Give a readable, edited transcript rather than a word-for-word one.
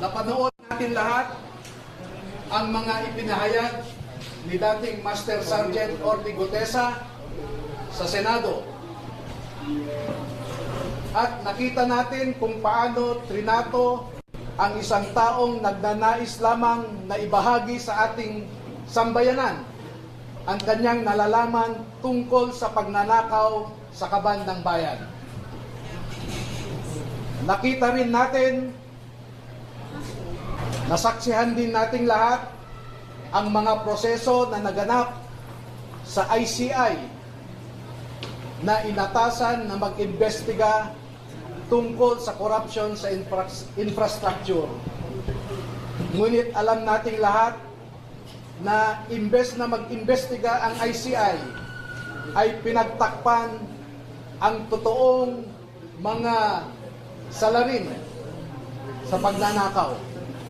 Napanood natin lahat ang mga ipinahayag ni dating Master Sergeant Orly Gutesa sa Senado. At nakita natin kung paano trinato ang isang taong nagnanais lamang na ibahagi sa ating sambayanan ang kanyang nalalaman tungkol sa pagnanakaw sa kaban ng bayan. Nakita rin natin, nasaksihan din nating lahat ang mga proseso na naganap sa ICI na inatasan na mag-imbestiga tungkol sa corruption sa infrastructure. Ngunit alam nating lahat na imbes na mag-imbestiga ang ICI ay pinagtakpan ang totoong mga salarin sa pagnanakaw.